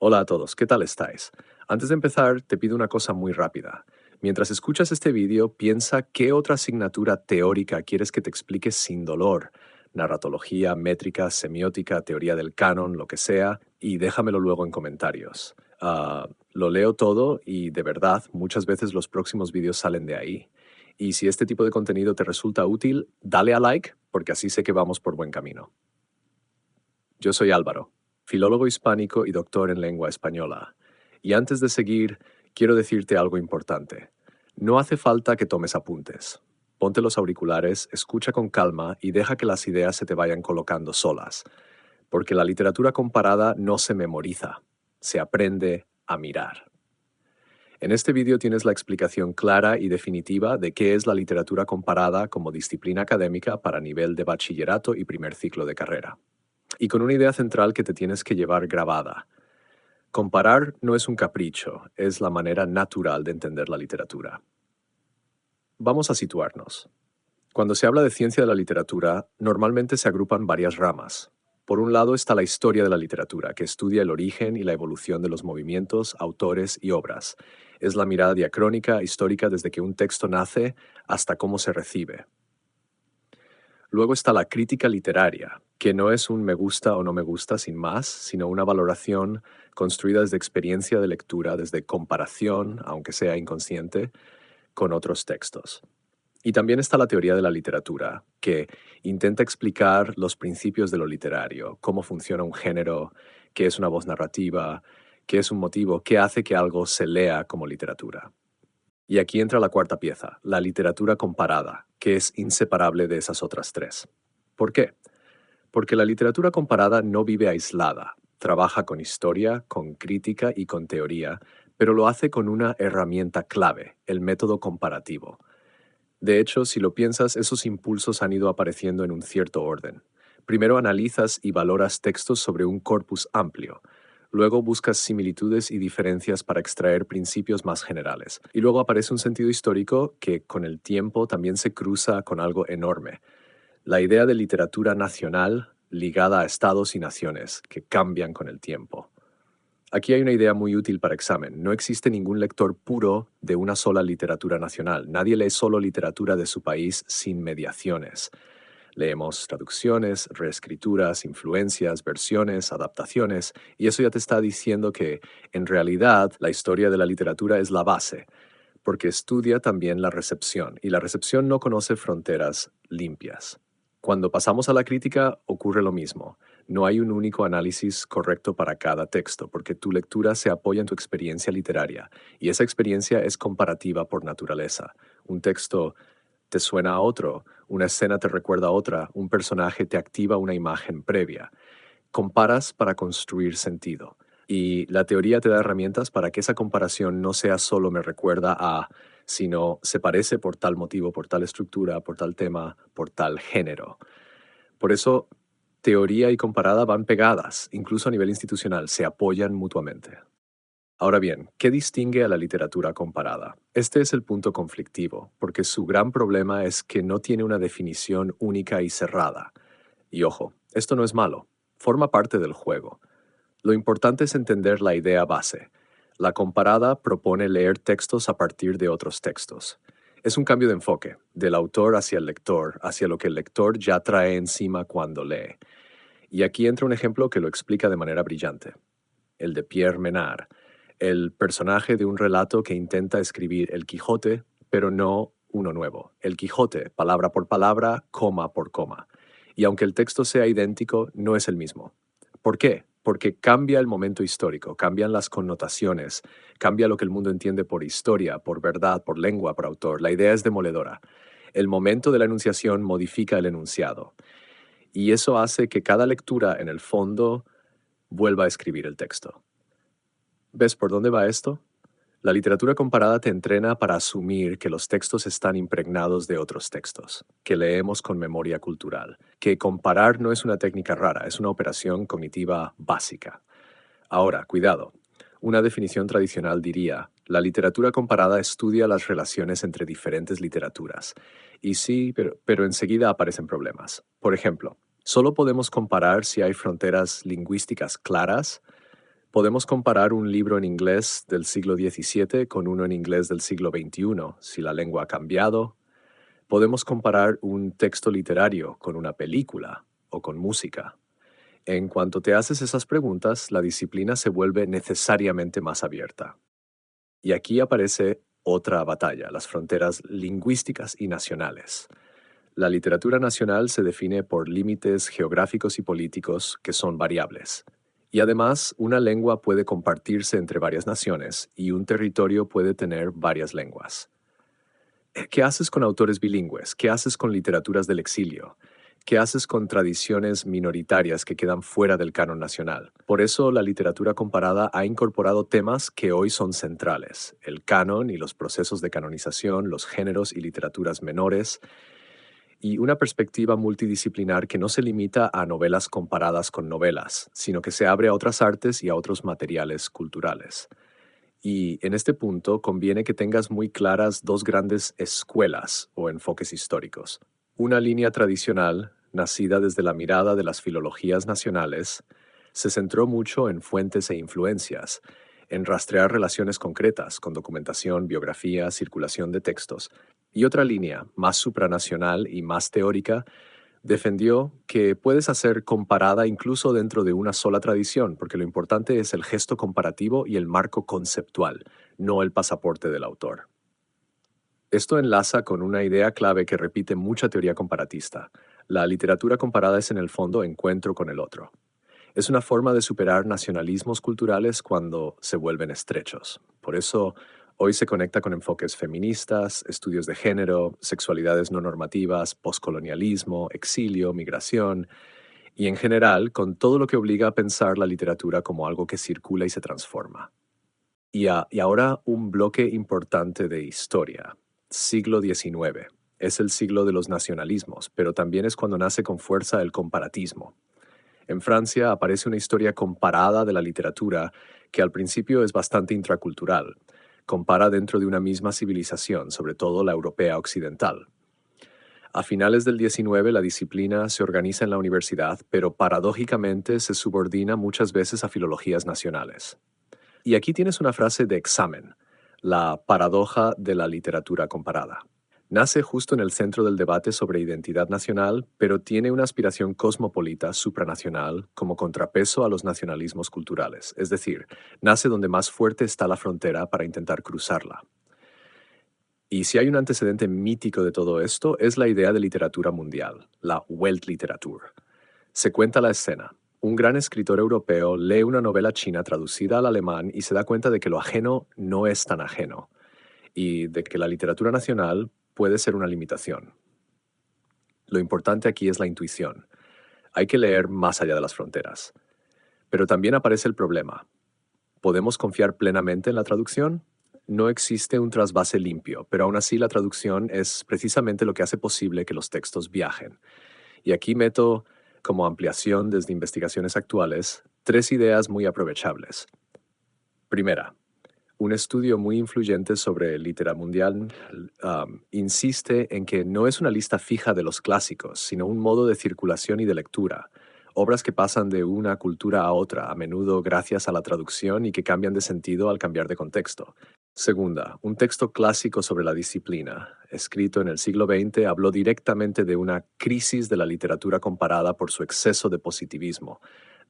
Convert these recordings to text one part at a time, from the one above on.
Hola a todos, ¿qué tal estáis? Antes de empezar, te pido una cosa muy rápida. Mientras escuchas este vídeo, piensa qué otra asignatura teórica quieres que te explique sin dolor. Narratología, métrica, semiótica, teoría del canon, lo que sea, y déjamelo luego en comentarios. Lo leo todo y de verdad, muchas veces los próximos vídeos salen de ahí. Y si este tipo de contenido te resulta útil, dale a like, porque así sé que vamos por buen camino. Yo soy Álvaro, filólogo hispánico y doctor en lengua española. Y antes de seguir, quiero decirte algo importante. No hace falta que tomes apuntes. Ponte los auriculares, escucha con calma y deja que las ideas se te vayan colocando solas, porque la literatura comparada no se memoriza, se aprende a mirar. En este vídeo tienes la explicación clara y definitiva de qué es la literatura comparada como disciplina académica para nivel de bachillerato y primer ciclo de carrera. Y con una idea central que te tienes que llevar grabada. Comparar no es un capricho, es la manera natural de entender la literatura. Vamos a situarnos. Cuando se habla de ciencia de la literatura, normalmente se agrupan varias ramas. Por un lado está la historia de la literatura, que estudia el origen y la evolución de los movimientos, autores y obras. Es la mirada diacrónica, histórica, desde que un texto nace hasta cómo se recibe. Luego está la crítica literaria, que no es un me gusta o no me gusta sin más, sino una valoración construida desde experiencia de lectura, desde comparación, aunque sea inconsciente, con otros textos. Y también está la teoría de la literatura, que intenta explicar los principios de lo literario, cómo funciona un género, qué es una voz narrativa, qué es un motivo, qué hace que algo se lea como literatura. Y aquí entra la cuarta pieza, la literatura comparada, que es inseparable de esas otras tres. ¿Por qué? Porque la literatura comparada no vive aislada, trabaja con historia, con crítica y con teoría, pero lo hace con una herramienta clave, el método comparativo. De hecho, si lo piensas, esos impulsos han ido apareciendo en un cierto orden. Primero analizas y valoras textos sobre un corpus amplio. Luego buscas similitudes y diferencias para extraer principios más generales. Y luego aparece un sentido histórico que con el tiempo también se cruza con algo enorme. La idea de literatura nacional ligada a estados y naciones que cambian con el tiempo. Aquí hay una idea muy útil para examen. No existe ningún lector puro de una sola literatura nacional. Nadie lee solo literatura de su país sin mediaciones. Leemos traducciones, reescrituras, influencias, versiones, adaptaciones, y eso ya te está diciendo que, en realidad, la historia de la literatura es la base, porque estudia también la recepción, y la recepción no conoce fronteras limpias. Cuando pasamos a la crítica, ocurre lo mismo. No hay un único análisis correcto para cada texto, porque tu lectura se apoya en tu experiencia literaria, y esa experiencia es comparativa por naturaleza. Un texto te suena a otro, una escena te recuerda a otra, un personaje te activa una imagen previa. Comparas para construir sentido. Y la teoría te da herramientas para que esa comparación no sea solo me recuerda a, sino se parece por tal motivo, por tal estructura, por tal tema, por tal género. Por eso, teoría y comparada van pegadas, incluso a nivel institucional, se apoyan mutuamente. Ahora bien, ¿qué distingue a la literatura comparada? Este es el punto conflictivo, porque su gran problema es que no tiene una definición única y cerrada. Y ojo, esto no es malo, forma parte del juego. Lo importante es entender la idea base. La comparada propone leer textos a partir de otros textos. Es un cambio de enfoque, del autor hacia el lector, hacia lo que el lector ya trae encima cuando lee. Y aquí entra un ejemplo que lo explica de manera brillante, el de Pierre Menard, el personaje de un relato que intenta escribir El Quijote, pero no uno nuevo. El Quijote, palabra por palabra, coma por coma. Y aunque el texto sea idéntico, no es el mismo. ¿Por qué? Porque cambia el momento histórico, cambian las connotaciones, cambia lo que el mundo entiende por historia, por verdad, por lengua, por autor. La idea es demoledora. El momento de la enunciación modifica el enunciado. Y eso hace que cada lectura, en el fondo, vuelva a escribir el texto. ¿Ves por dónde va esto? La literatura comparada te entrena para asumir que los textos están impregnados de otros textos, que leemos con memoria cultural, que comparar no es una técnica rara, es una operación cognitiva básica. Ahora, cuidado. Una definición tradicional diría, la literatura comparada estudia las relaciones entre diferentes literaturas. Y sí, pero enseguida aparecen problemas. Por ejemplo, solo podemos comparar si hay fronteras lingüísticas claras. Podemos comparar un libro en inglés del siglo XVII con uno en inglés del siglo XXI, si la lengua ha cambiado. Podemos comparar un texto literario con una película o con música. En cuanto te haces esas preguntas, la disciplina se vuelve necesariamente más abierta. Y aquí aparece otra batalla, las fronteras lingüísticas y nacionales. La literatura nacional se define por límites geográficos y políticos que son variables. Y además, una lengua puede compartirse entre varias naciones y un territorio puede tener varias lenguas. ¿Qué haces con autores bilingües? ¿Qué haces con literaturas del exilio? ¿Qué haces con tradiciones minoritarias que quedan fuera del canon nacional? Por eso la literatura comparada ha incorporado temas que hoy son centrales: el canon y los procesos de canonización, los géneros y literaturas menores, y una perspectiva multidisciplinar que no se limita a novelas comparadas con novelas, sino que se abre a otras artes y a otros materiales culturales. Y en este punto conviene que tengas muy claras dos grandes escuelas o enfoques históricos. Una línea tradicional, nacida desde la mirada de las filologías nacionales, se centró mucho en fuentes e influencias, en rastrear relaciones concretas con documentación, biografía, circulación de textos. Y otra línea, más supranacional y más teórica, defendió que puedes hacer comparada incluso dentro de una sola tradición, porque lo importante es el gesto comparativo y el marco conceptual, no el pasaporte del autor. Esto enlaza con una idea clave que repite mucha teoría comparatista. La literatura comparada es en el fondo encuentro con el otro. Es una forma de superar nacionalismos culturales cuando se vuelven estrechos. Por eso, hoy se conecta con enfoques feministas, estudios de género, sexualidades no normativas, poscolonialismo, exilio, migración, y en general con todo lo que obliga a pensar la literatura como algo que circula y se transforma. Y ahora un bloque importante de historia. Siglo XIX. Es el siglo de los nacionalismos, pero también es cuando nace con fuerza el comparatismo. En Francia aparece una historia comparada de la literatura que al principio es bastante intracultural. Compara dentro de una misma civilización, sobre todo la europea occidental. A finales del XIX la disciplina se organiza en la universidad, pero paradójicamente se subordina muchas veces a filologías nacionales. Y aquí tienes una frase de examen, la paradoja de la literatura comparada. Nace justo en el centro del debate sobre identidad nacional, pero tiene una aspiración cosmopolita, supranacional, como contrapeso a los nacionalismos culturales. Es decir, nace donde más fuerte está la frontera para intentar cruzarla. Y si hay un antecedente mítico de todo esto, es la idea de literatura mundial, la Weltliteratur. Se cuenta la escena. Un gran escritor europeo lee una novela china traducida al alemán y se da cuenta de que lo ajeno no es tan ajeno y de que la literatura nacional puede ser una limitación. Lo importante aquí es la intuición. Hay que leer más allá de las fronteras. Pero también aparece el problema. ¿Podemos confiar plenamente en la traducción? No existe un trasvase limpio, pero aún así la traducción es precisamente lo que hace posible que los textos viajen. Y aquí meto, como ampliación desde investigaciones actuales, tres ideas muy aprovechables. Primera, un estudio muy influyente sobre literatura mundial insiste en que no es una lista fija de los clásicos, sino un modo de circulación y de lectura. Obras que pasan de una cultura a otra, a menudo gracias a la traducción y que cambian de sentido al cambiar de contexto. Segunda, un texto clásico sobre la disciplina, escrito en el siglo XX, habló directamente de una crisis de la literatura comparada por su exceso de positivismo,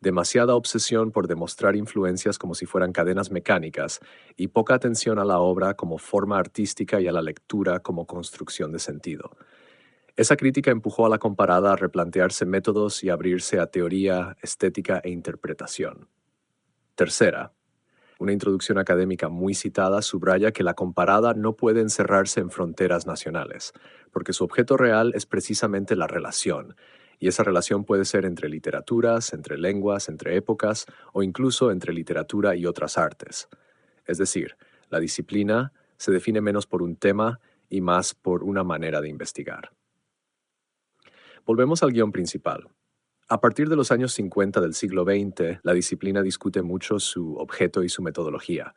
demasiada obsesión por demostrar influencias como si fueran cadenas mecánicas y poca atención a la obra como forma artística y a la lectura como construcción de sentido. Esa crítica empujó a la comparada a replantearse métodos y abrirse a teoría, estética e interpretación. Tercera, una introducción académica muy citada subraya que la comparada no puede encerrarse en fronteras nacionales, porque su objeto real es precisamente la relación, y esa relación puede ser entre literaturas, entre lenguas, entre épocas o incluso entre literatura y otras artes. Es decir, la disciplina se define menos por un tema y más por una manera de investigar. Volvemos al guión principal. A partir de los años 50 del siglo XX, la disciplina discute mucho su objeto y su metodología,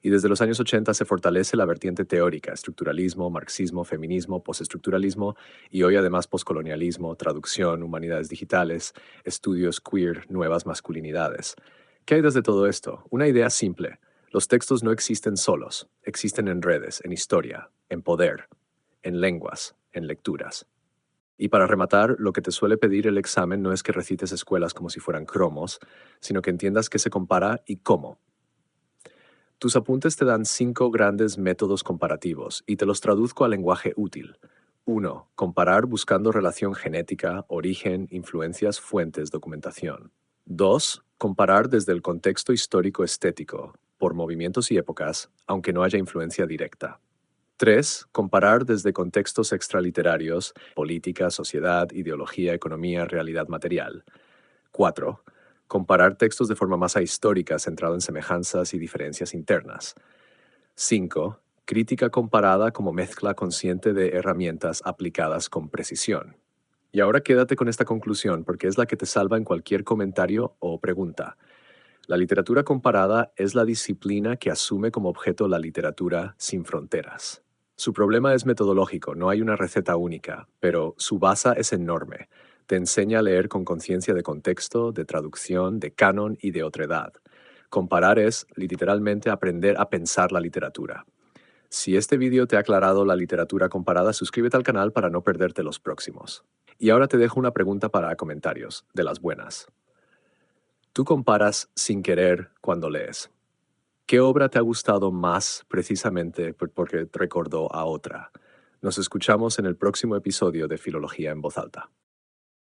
y desde los años 80 se fortalece la vertiente teórica, estructuralismo, marxismo, feminismo, postestructuralismo, y hoy además poscolonialismo, traducción, humanidades digitales, estudios queer, nuevas masculinidades. ¿Qué hay desde todo esto? Una idea simple. Los textos no existen solos, existen en redes, en historia, en poder, en lenguas, en lecturas. Y para rematar, lo que te suele pedir el examen no es que recites escuelas como si fueran cromos, sino que entiendas qué se compara y cómo. Tus apuntes te dan 5 grandes métodos comparativos y te los traduzco al lenguaje útil. 1. Comparar buscando relación genética, origen, influencias, fuentes, documentación. 2. Comparar desde el contexto histórico estético, por movimientos y épocas, aunque no haya influencia directa. 3. Comparar desde contextos extraliterarios, política, sociedad, ideología, economía, realidad material. 4. Comparar textos de forma más ahistórica, centrado en semejanzas y diferencias internas. 5. Crítica comparada como mezcla consciente de herramientas aplicadas con precisión. Y ahora quédate con esta conclusión porque es la que te salva en cualquier comentario o pregunta. La literatura comparada es la disciplina que asume como objeto la literatura sin fronteras. Su problema es metodológico, no hay una receta única, pero su base es enorme. Te enseña a leer con conciencia de contexto, de traducción, de canon y de otredad. Comparar es, literalmente, aprender a pensar la literatura. Si este vídeo te ha aclarado la literatura comparada, suscríbete al canal para no perderte los próximos. Y ahora te dejo una pregunta para comentarios, de las buenas. Tú comparas sin querer cuando lees. ¿Qué obra te ha gustado más precisamente porque te recordó a otra? Nos escuchamos en el próximo episodio de Filología en Voz Alta.